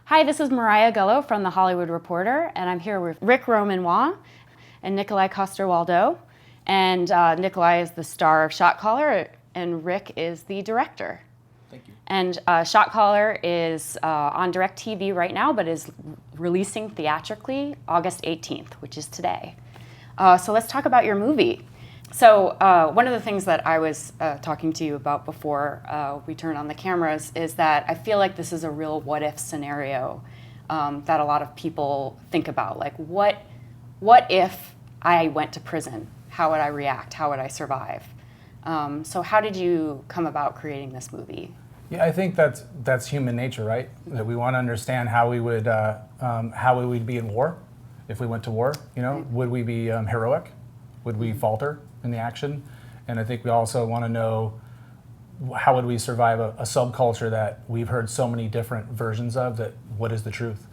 Hi, this is Mariah Gullo from The Hollywood Reporter, and I'm here with Ric Roman Waugh and Nikolaj Coster-Waldau. And Nikolaj is the star of Shot Caller, and Ric is the director. Thank you. And Shot Caller is on DirecTV right now, but is releasing theatrically August 18th, which is today. So let's talk about your movie. So one of the things that I was talking to you about before we turned on the cameras is that I feel like this is a real what-if scenario that a lot of people think about. Like, what if I went to prison? How would I react? How would I survive? So how did you come about creating this movie? Yeah, I think that's human nature, right? That we want to understand how we would be in war if we went to war. You know, would we be heroic? Would we falter in the action? And I think we also want to know how would we survive a subculture that we've heard so many different versions of. That what is the truth?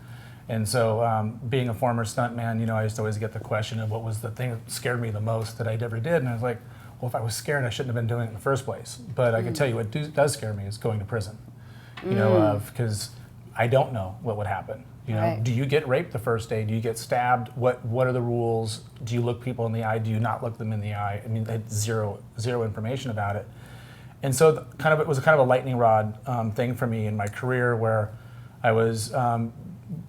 And so, being a former stuntman, you know, I used to always get the question of what was the thing that scared me the most that I ever did, and I was like, well, if I was scared, I shouldn't have been doing it in the first place. But I can tell you what does scare me is going to prison. You know, because I don't know what would happen. You know, Right. Do you get raped the first day? Do you get stabbed? What are the rules? Do you look people in the eye? Do you not look them in the eye? I mean, they had zero information about it. And so it was kind of a lightning rod thing for me in my career, where I was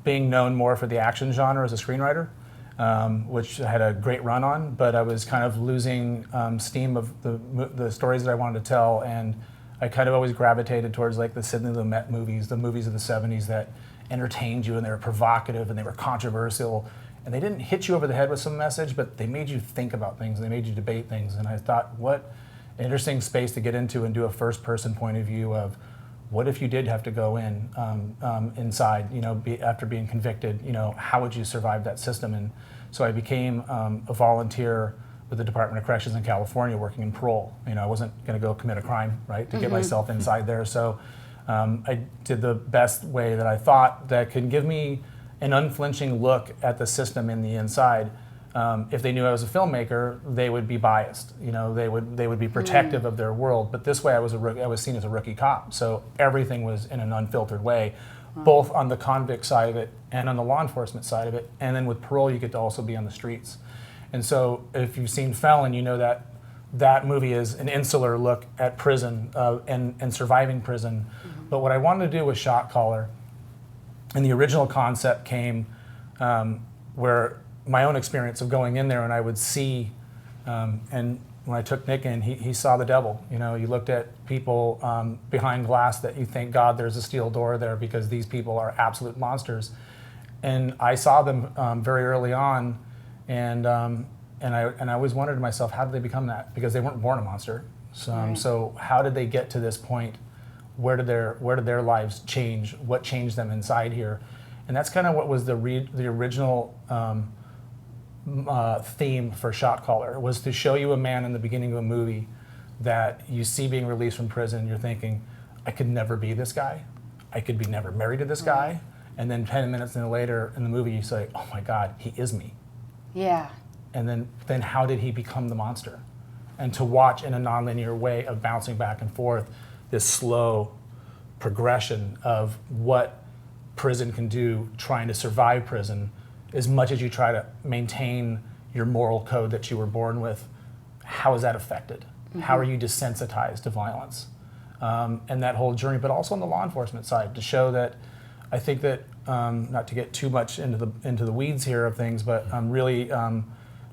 being known more for the action genre as a screenwriter, which I had a great run on, but I was kind of losing steam of the stories that I wanted to tell, and I kind of always gravitated towards like the Sidney Lumet movies, the movies of the 70s that entertained you, and they were provocative and they were controversial, and they didn't hit you over the head with some message, but they made you think about things, they made you debate things. And I thought, what an interesting space to get into and do a first-person point of view of what if you did have to go in inside, you know, after being convicted, you know, how would you survive that system? And so I became a volunteer with the Department of Corrections in California, working in parole. You know, I wasn't going to go commit a crime, right, to get myself inside there. So I did the best way that I thought that could give me an unflinching look at the system in the inside. If they knew I was a filmmaker, they would be biased. You know, they would be protective of their world. But this way, I was seen as a rookie cop. So everything was in an unfiltered way, both on the convict side of it and on the law enforcement side of it. And then with parole, you get to also be on the streets. And so, if you've seen Felon, you know that that movie is an insular look at prison and surviving prison. But what I wanted to do with Shot Caller, and the original concept came where my own experience of going in there, and I would see, and when I took Nick in, he saw the devil. You know, you looked at people behind glass that you think, God, there's a steel door there because these people are absolute monsters. And I saw them very early on, and I always wondered to myself, how did they become that? Because they weren't born a monster. So how did they get to this point? Where did their lives change? What changed them inside here? And that's kind of what was the original theme for Shot Caller, was to show you a man in the beginning of a movie that you see being released from prison. You're thinking, I could never be this guy. I could be never married to this guy. And then 10 minutes later in the movie, you say, oh my God, he is me. Yeah. And then how did he become the monster? And to watch in a nonlinear way of bouncing back and forth this slow progression of what prison can do, trying to survive prison, as much as you try to maintain your moral code that you were born with. How is that affected? How are you desensitized to violence? And that whole journey, but also on the law enforcement side, to show that I think that, not to get too much into the weeds here of things, but I'm really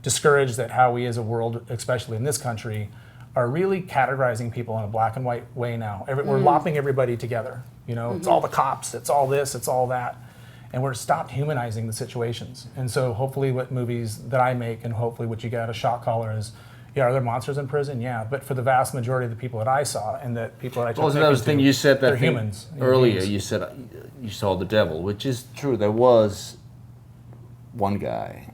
discouraged that how we as a world, especially in this country, are really categorizing people in a black and white way now. We're lopping everybody together. You know, it's all the cops, it's all this, it's all that. And we're stopped humanizing the situations. And so hopefully what movies that I make, and hopefully what you get out of Shot Caller is, yeah, are there monsters in prison? Yeah, but for the vast majority of the people that I saw and that people that I took that was the thing you said, they're humans. Earlier, you said you saw the devil, which is true. There was one guy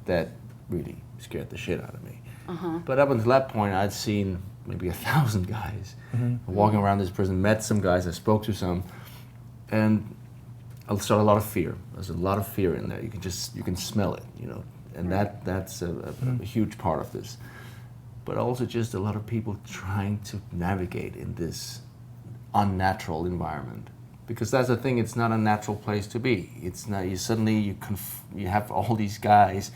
that really scared the shit out of me. But up until that point, I'd seen maybe 1,000 guys walking around this prison, met some guys, I spoke to some, and I saw a lot of fear. There's a lot of fear in there. You can smell it, you know, and that's a huge part of this. But also just a lot of people trying to navigate in this unnatural environment because that's the thing. It's not a natural place to be. It's not. You suddenly you have all these guys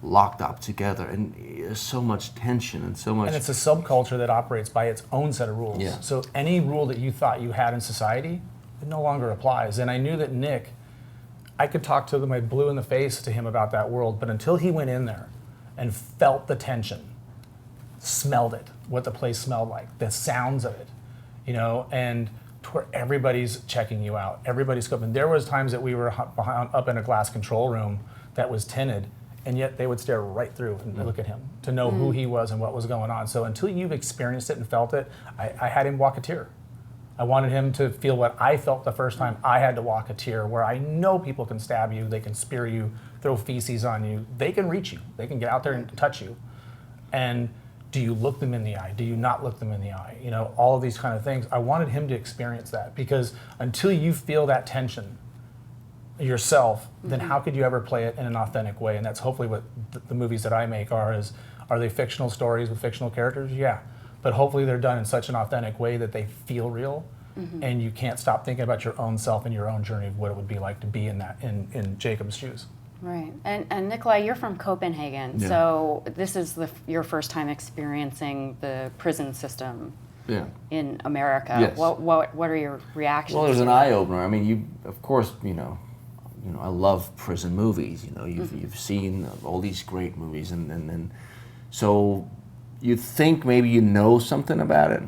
locked up together, and there's so much tension and so much. And it's a subculture that operates by its own set of rules. Yeah. So any rule that you thought you had in society, it no longer applies. And I knew that Nick, I could talk to them, I blew in the face to him about that world, but until he went in there and felt the tension, smelled it, what the place smelled like, the sounds of it, you know, and to where everybody's checking you out, everybody's scoping. There was times that we were up in a glass control room that was tinted, and yet they would stare right through and look at him to know who he was and what was going on. So until you've experienced it and felt it, I had him walk a tear. I wanted him to feel what I felt the first time I had to walk a tear, where I know people can stab you, they can spear you, throw feces on you, they can reach you, they can get out there and touch you. And do you look them in the eye? Do you not look them in the eye? You know, all of these kind of things. I wanted him to experience that, because until you feel that tension yourself, then how could you ever play it in an authentic way? And that's hopefully what the movies that I make are. Are they fictional stories with fictional characters? Yeah. But hopefully they're done in such an authentic way that they feel real, and you can't stop thinking about your own self and your own journey of what it would be like to be in that in Jacob's shoes. Right. And Nikolaj, you're from Copenhagen, so this is your first time experiencing the prison system in America. Yes. What are your reactions? Well, there's an eye opener. I mean, of course, you know, I love prison movies. You know, you've seen all these great movies, and so you think maybe you know something about it,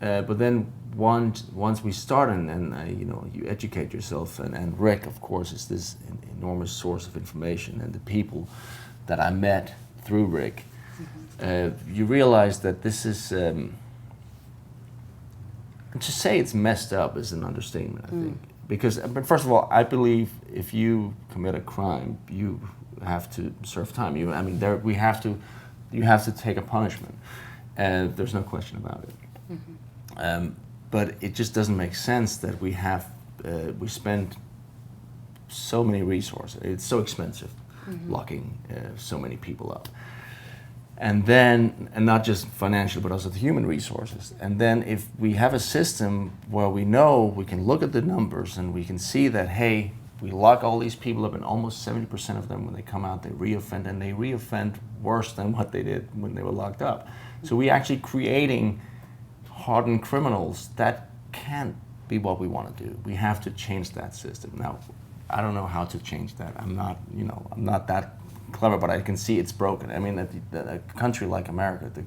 but then once we start and you know, you educate yourself, and Ric, of course, is this enormous source of information, and the people that I met through Ric, you realize that this is. To say it's messed up is an understatement, I think. Because, but first of all, I believe if you commit a crime, you have to serve time. You have to take a punishment, and there's no question about it. But it just doesn't make sense that we spend so many resources. It's so expensive, locking so many people up. And not just financial, but also the human resources. And then if we have a system where we know we can look at the numbers and we can see that, hey, we lock all these people up, and almost 70% of them, when they come out, they reoffend, and they reoffend worse than what they did when they were locked up. So we're actually creating hardened criminals. That can't be what we want to do. We have to change that system. Now, I don't know how to change that. I'm not that clever, but I can see it's broken. I mean, a country like America, the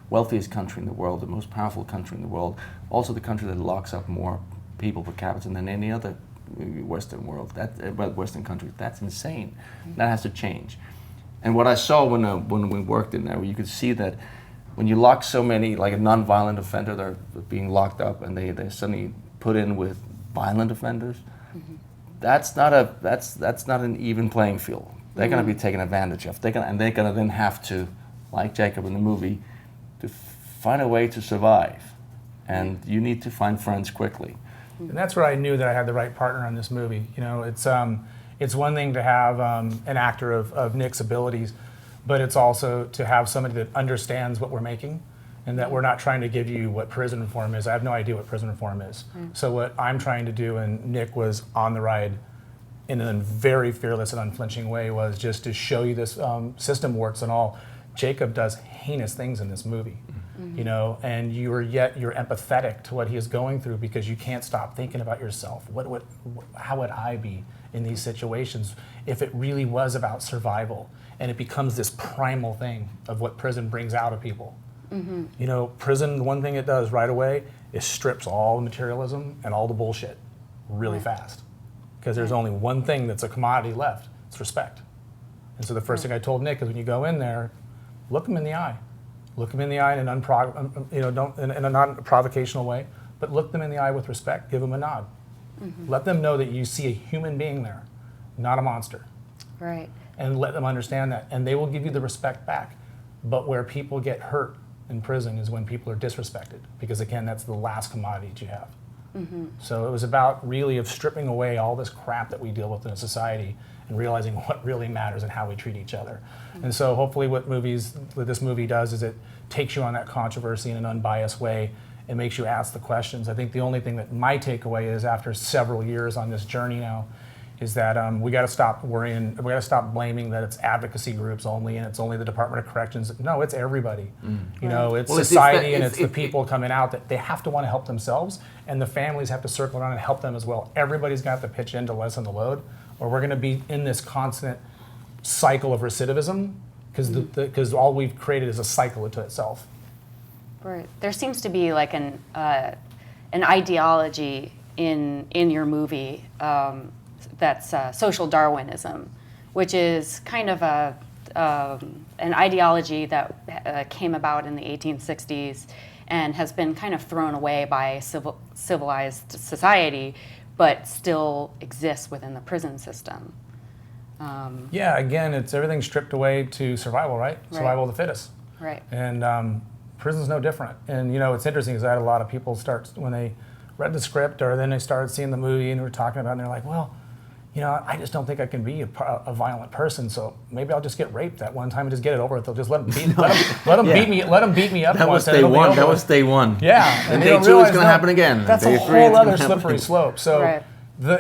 wealthiest country in the world, the most powerful country in the world, also the country that locks up more people per capita than any other Western Western country. That's insane. That has to change. And what I saw when we worked in there, you could see that when you lock so many, like a non-violent offender, they're being locked up, and they suddenly put in with violent offenders. That's not an even playing field. They're going to be taken advantage of. They're going to then have to, like Jacob in the movie, to find a way to survive. And you need to find friends quickly. And that's where I knew that I had the right partner on this movie. You know, it's one thing to have an actor of Nick's abilities, but it's also to have somebody that understands what we're making, and that we're not trying to give you what prison reform is. I have no idea what prison reform is. So what I'm trying to do, and Nick was on the ride in a very fearless and unflinching way, was just to show you this system works and all. Jacob does heinous things in this movie, you know, and you're empathetic to what he is going through, because you can't stop thinking about yourself. How would I be in these situations if it really was about survival? And it becomes this primal thing of what prison brings out of people. You know, prison, one thing it does right away is strips all the materialism and all the bullshit really fast. Because there's only one thing that's a commodity left. It's respect. And so the first thing I told Nick is, when you go in there, look him in the eye. Look him in the eye in an don't in a non-provocational way, but look them in the eye with respect. Give them a nod. Let them know that you see a human being there, not a monster. Right. And let them understand that, and they will give you the respect back. But where people get hurt in prison is when people are disrespected, because again, that's the last commodity that you have. So it was about really of stripping away all this crap that we deal with in a society and realizing what really matters and how we treat each other. And so hopefully what this movie does is it takes you on that controversy in an unbiased way It makes you ask the questions. I think the only thing that my takeaway is after several years on this journey now is that we got to stop worrying. We got to stop blaming that it's advocacy groups only and it's only the Department of Corrections. No, it's everybody. You know, it's society and it's the people coming out that they have to want to help themselves, and the families have to circle around and help them as well. Everybody's got to pitch in to lessen the load, or we're going to be in this constant cycle of recidivism because all we've created is a cycle into itself. Right. There seems to be like an ideology in your movie. That's social Darwinism, which is kind of an ideology that came about in the 1860s and has been kind of thrown away by civilized society, but still exists within the prison system. Yeah, again, it's everything stripped away to survival, right? Survival of the fittest. Right. And prison's no different. And you know, it's interesting because I had a lot of people start, when they read the script or then they started seeing the movie and we were talking about it, and they're like, well, you know, I just don't think I can be a violent person, so maybe I'll just get raped that one time and just get it over with. They'll just let them beat me up. That was day one. That was day one. Yeah, and day two is going to happen again. That's a whole other slippery slope. So, right.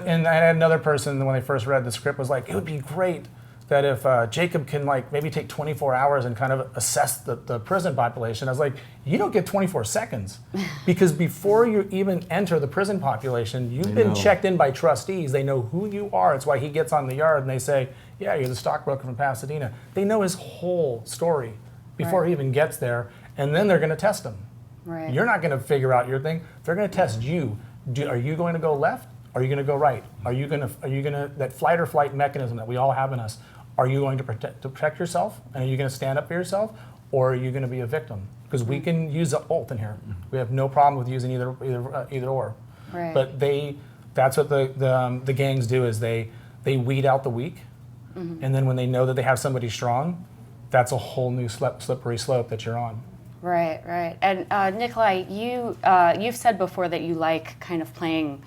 And I had another person when they first read the script was like, it would be great that if Jacob can like maybe take 24 hours and kind of assess the prison population. I was like, you don't get 24 seconds because before you even enter the prison population, you've been checked in by trustees. They know who you are. It's why he gets on the yard and they say, yeah, you're the stockbroker from Pasadena. They know his whole story before he even gets there, and then they're going to test him. Right. You're not going to figure out your thing. They're going to test you. Are you going to go left? Are you going to go right? Are you going to that fight or flight mechanism that we all have in us? Are you going to protect yourself, and are you going to stand up for yourself, or are you going to be a victim? Because we can use both in here. We have no problem with using either or. Right. But that's what the gangs do is they weed out the weak, and then when they know that they have somebody strong, that's a whole new slippery slope that you're on. Right, right. And Nikolaj, you've said before that you like kind of playing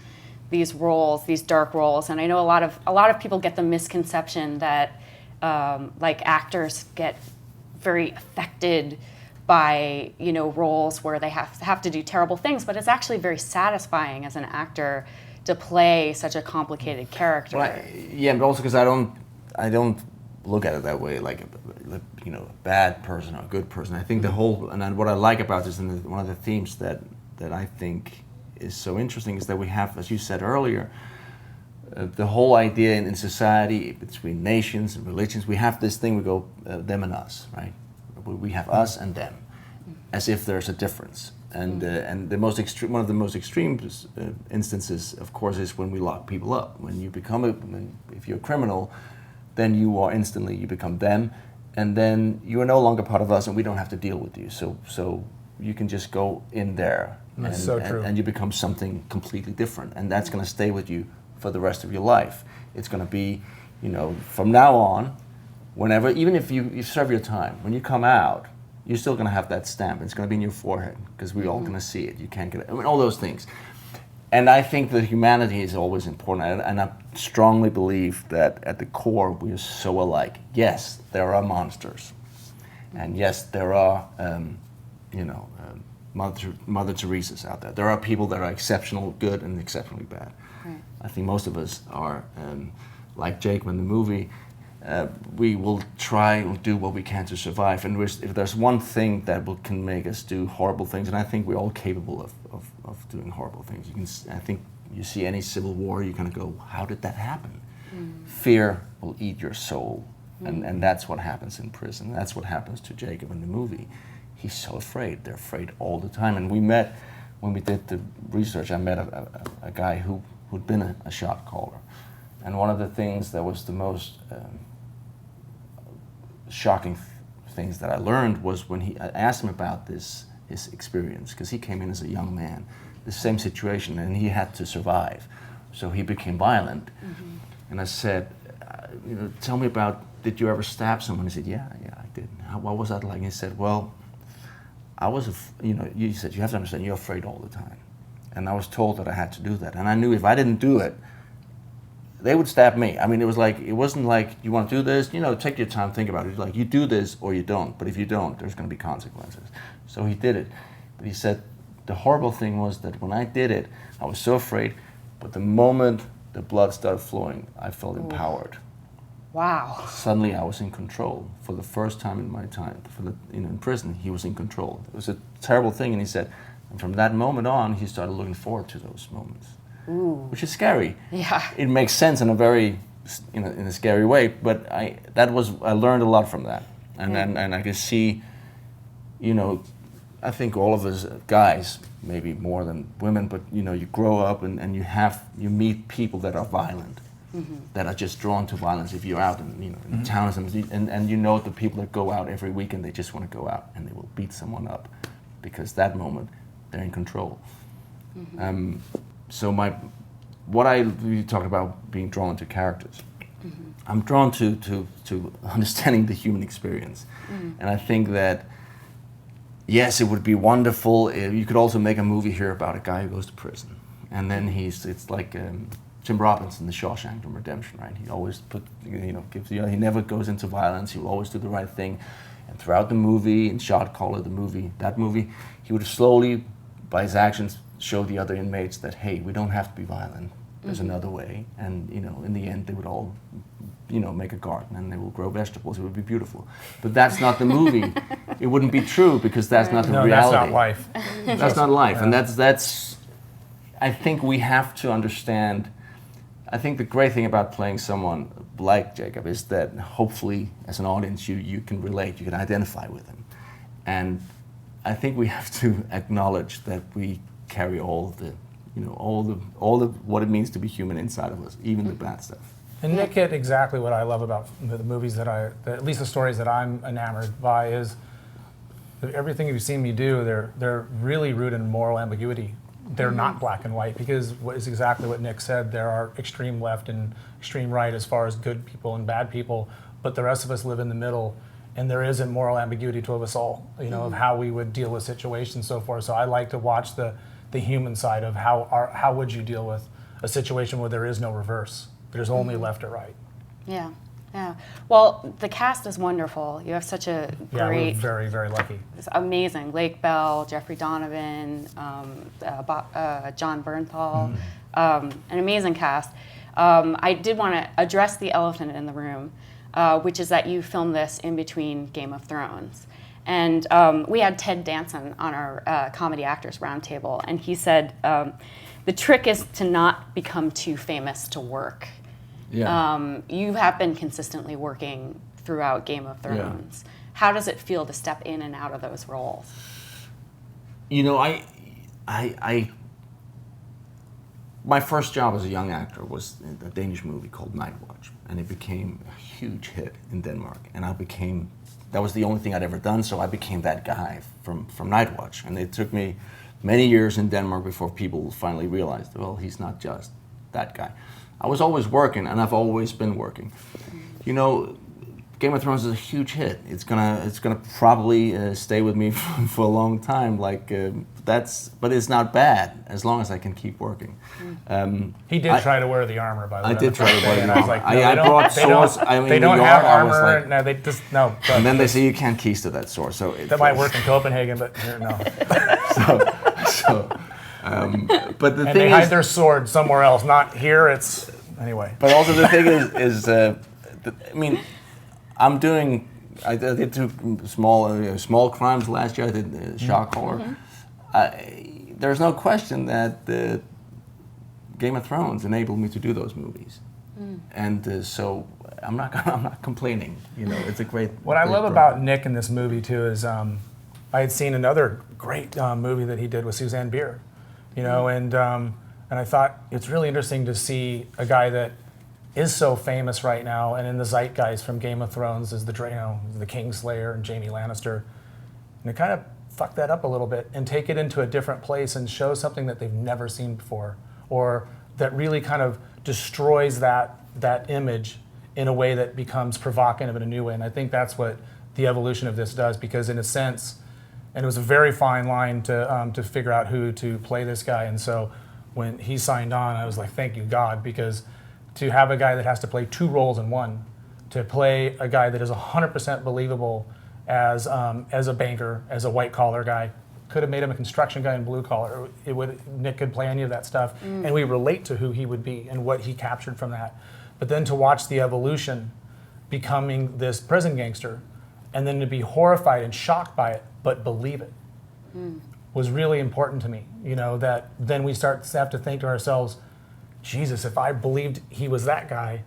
these roles, these dark roles, and I know a lot of people get the misconception that like actors get very affected by roles where they have to do terrible things, but it's actually very satisfying as an actor to play such a complicated character. Well, yeah, but also because I don't look at it that way, like a bad person or a good person. I think the whole, and what I like about this, and one of the themes that I think is so interesting is that we have, as you said earlier, the whole idea in society between nations and religions, we have this thing we go them and us, right? We have us and them, as if there's a difference. And the most extreme, one of the most extreme instances, of course, is when we lock people up. When you become if you're a criminal, then you become them, and then you are no longer part of us, and we don't have to deal with you. So you can just go in there, That's so true. And you become something completely different, and that's going to stay with you for the rest of your life. It's going to be, from now on, whenever, even if you serve your time, when you come out, you're still going to have that stamp. It's going to be in your forehead because we're all going to see it. You can't get it. I mean, all those things. And I think that humanity is always important, and I strongly believe that at the core we are so alike. Yes, there are monsters, and yes, there are, Mother Teresa's out there. There are people that are exceptional good and exceptionally bad. Right. I think most of us are, like Jake in the movie. We will try and do what we can to survive. And if there's one thing that can make us do horrible things, and I think we're all capable of doing horrible things. I think you see any civil war, you're going to go, how did that happen? Fear will eat your soul. And that's what happens in prison. That's what happens to Jacob in the movie. He's so afraid. They're afraid all the time. And when we did the research, I met a guy who'd been a shot caller. And one of the things that was the most shocking things that I learned was when I asked him about his experience, because he came in as a young man, the same situation, and he had to survive. So he became violent. And I said, tell me about, did you ever stab someone? He said, yeah, I did. What was that like? And he said, well, I was, you said, you have to understand, you're afraid all the time. And I was told that I had to do that. And I knew if I didn't do it, they would stab me. I mean, it wasn't like, you want to do this, take your time, think about it. It's like, you do this or you don't. But if you don't, there's going to be consequences. So he did it. But he said, the horrible thing was that when I did it, I was so afraid, but the moment the blood started flowing, I felt empowered. Wow. Suddenly I was in control for the first time in my time. In prison, he was in control. It was a terrible thing, and he said, and from that moment on, he started looking forward to those moments, which is scary. Yeah. It makes sense in a very, in a scary way, but I learned a lot from that, and I could see, I think all of us guys, maybe more than women, but you grow up and you meet people that are violent. That are just drawn to violence. If you're out in towns and the people that go out every weekend, they just want to go out and they will beat someone up because that moment they're in control. So you talk about being drawn to characters. I'm drawn to understanding the human experience, and I think that yes, it would be wonderful if you could also make a movie here about a guy who goes to prison, and then it's like. Tim Robbins in The Shawshank Redemption, right? He always he never goes into violence. He will always do the right thing. And throughout the movie, in Shot Caller, that movie, he would slowly, by his actions, show the other inmates that, hey, we don't have to be violent. There's another way. And, in the end, they would all, make a garden and they will grow vegetables. It would be beautiful. But that's not the movie. It wouldn't be true because that's not the reality. That's not life. That's not life. And that's, I think we have to understand. I think the great thing about playing someone like Jacob is that hopefully, as an audience, you can relate, you can identify with him, and I think we have to acknowledge that we carry all the what it means to be human inside of us, even the bad stuff. And Nick hit exactly what I love about the movies at least the stories that I'm enamored by is that everything you've seen me do, they're really rooted in moral ambiguity. They're not black and white because what is exactly what Nick said. There are extreme left and extreme right as far as good people and bad people, but the rest of us live in the middle, and there isn't moral ambiguity to us all, of how we would deal with situations and so forth. So I like to watch the human side of how would you deal with a situation where there is no reverse. There's only left or right. Yeah. Yeah. Well, the cast is wonderful. You have such a great... Yeah, we're very, very lucky. It's amazing. Lake Bell, Jeffrey Donovan, John Bernthal, an amazing cast. I did want to address the elephant in the room, which is that you filmed this in between Game of Thrones. And we had Ted Danson on our Comedy Actors Roundtable, and he said, the trick is to not become too famous to work. Yeah. You have been consistently working throughout Game of Thrones. Yeah. How does it feel to step in and out of those roles? My first job as a young actor was in a Danish movie called Night Watch, and it became a huge hit in Denmark. And that was the only thing I'd ever done, so I became that guy from Night Watch. And it took me many years in Denmark before people finally realized, well, he's not just that guy. I was always working, and I've always been working. Game of Thrones is a huge hit. It's gonna probably stay with me for a long time. But it's not bad as long as I can keep working. He did try to wear the armor, by the way. I did try to wear the armor. I was like, I brought swords. They don't have armor. No, they just no. And then they say you can't keys to that sword. So that might work in Copenhagen, but here no. But the thing they is, hide their sword somewhere else, not here. It's anyway. But also the thing is, I did two small crimes last year. I did Shot Caller. There's no question that Game of Thrones enabled me to do those movies, and so I'm not complaining. It's a great. What I love about Nick in this movie too is I had seen another great movie that he did with Suzanne Bier, and I thought it's really interesting to see a guy that is so famous right now and in the zeitgeist from Game of Thrones is the Kingslayer and Jamie Lannister, and to kind of fuck that up a little bit and take it into a different place and show something that they've never seen before, or that really kind of destroys that image in a way that becomes provocative in a new way. And I think that's what the evolution of this does, because in a sense, and it was a very fine line to figure out who to play this guy. And so when he signed on, I was like, thank you, God, because to have a guy that has to play two roles in one, to play a guy that is 100% believable as a banker, as a white-collar guy, could have made him a construction guy in blue collar. Nick could play any of that stuff, and we relate to who he would be and what he captured from that. But then to watch the evolution, becoming this prison gangster, and then to be horrified and shocked by it, but believe it, was really important to me. You know, that then we start to have to think to ourselves, Jesus, if I believed he was that guy,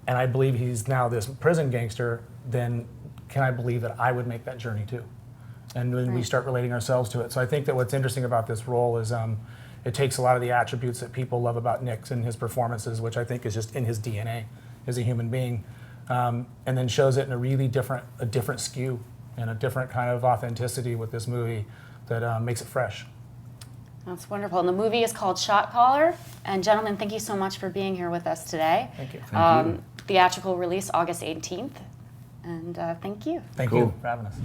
and I believe he's now this prison gangster, then can I believe that I would make that journey too? And then we start relating ourselves to it. So I think that what's interesting about this role is it takes a lot of the attributes that people love about Nick's and his performances, which I think is just in his DNA as a human being, and then shows it in a really different skew and a different kind of authenticity with this movie that makes it fresh. That's wonderful. And the movie is called Shot Caller. And gentlemen, thank you so much for being here with us today. Thank you. Thank you. Theatrical release August 18th. And thank you. Thank Cool. you for having us.